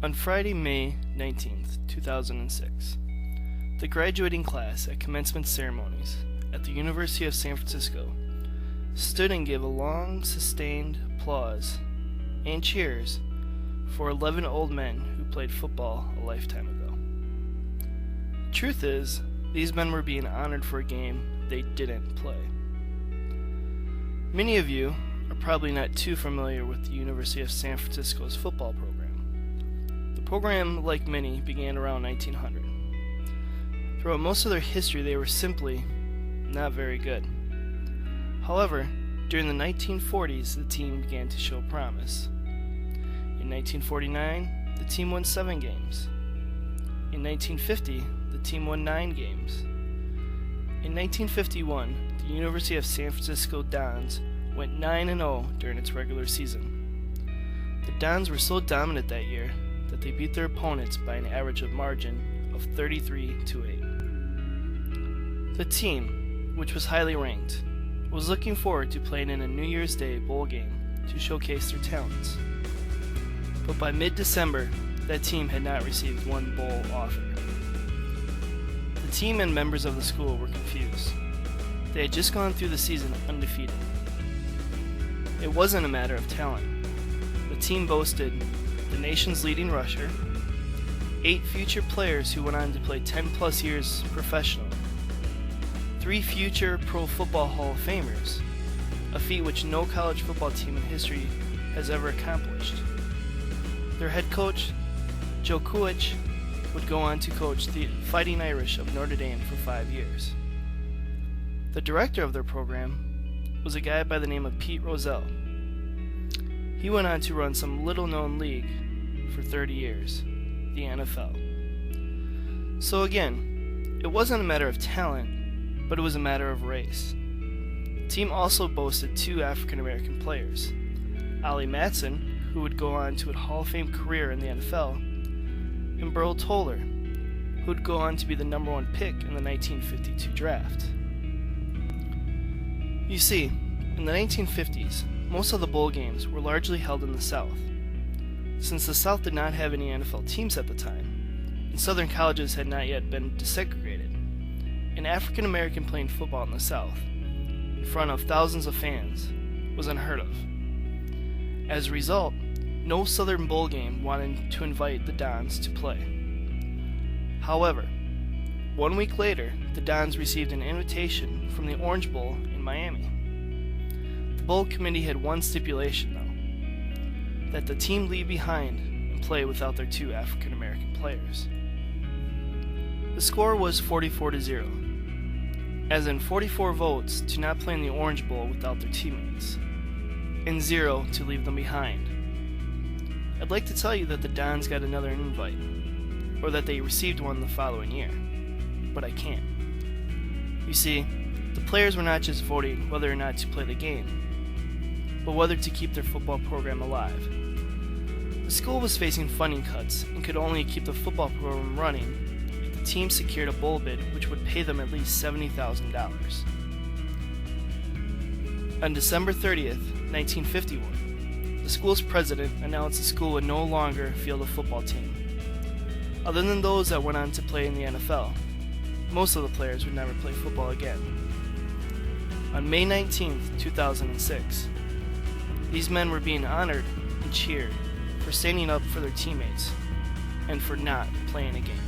On Friday, May 19th, 2006, the graduating class at commencement ceremonies at the University of San Francisco stood and gave a long, sustained applause and cheers for 11 old men who played football a lifetime ago. The truth is, these men were being honored for a game they didn't play. Many of you are probably not too familiar with the University of San Francisco's football program. The program, like many, began around 1900. Throughout most of their history, they were simply not very good. However, during the 1940s, the team began to show promise. In 1949, the team won 7 games. In 1950, the team won 9 games. In 1951, the University of San Francisco Dons went 9-0 during its regular season. The Dons were so dominant that year that they beat their opponents by an average of margin of 33-8. The team, which was highly ranked, was looking forward to playing in a New Year's Day bowl game to showcase their talents. But by mid-December, that team had not received one bowl offer. The team and members of the school were confused. They had just gone through the season undefeated. It wasn't a matter of talent. The team boasted the nation's leading rusher, 8 future players who went on to play 10-plus years professionally, 3 future Pro Football Hall of Famers, a feat which no college football team in history has ever accomplished. Their head coach, Joe Kulich, would go on to coach the Fighting Irish of Notre Dame for 5 years. The director of their program was a guy by the name of Pete Rozelle. He went on to run some little-known league for 30 years, the NFL. So again, it wasn't a matter of talent, but it was a matter of race. The team also boasted 2 African-American players, Ollie Matson, who would go on to a Hall of Fame career in the NFL, and Burl Toller, who would go on to be the number 1 pick in the 1952 draft. You see, in the 1950s, most of the bowl games were largely held in the South. Since the South did not have any NFL teams at the time, and Southern colleges had not yet been desegregated, an African American playing football in the South, in front of thousands of fans, was unheard of. As a result, no Southern bowl game wanted to invite the Dons to play. However, 1 week later, the Dons received an invitation from the Orange Bowl in Miami. The bowl committee had one stipulation, though, that the team leave behind and play without their 2 African American players. The score was 44-0, as in 44 votes to not play in the Orange Bowl without their teammates, and 0 to leave them behind. I'd like to tell you that the Dons got another invite, or that they received one the following year, but I can't. You see, the players were not just voting whether or not to play the game, but whether to keep their football program alive. The school was facing funding cuts and could only keep the football program running if the team secured a bowl bid which would pay them at least $70,000. On December 30th, 1951, the school's president announced the school would no longer field a football team. Other than those that went on to play in the NFL, most of the players would never play football again. On May 19th, 2006, these men were being honored and cheered for standing up for their teammates and for not playing a game.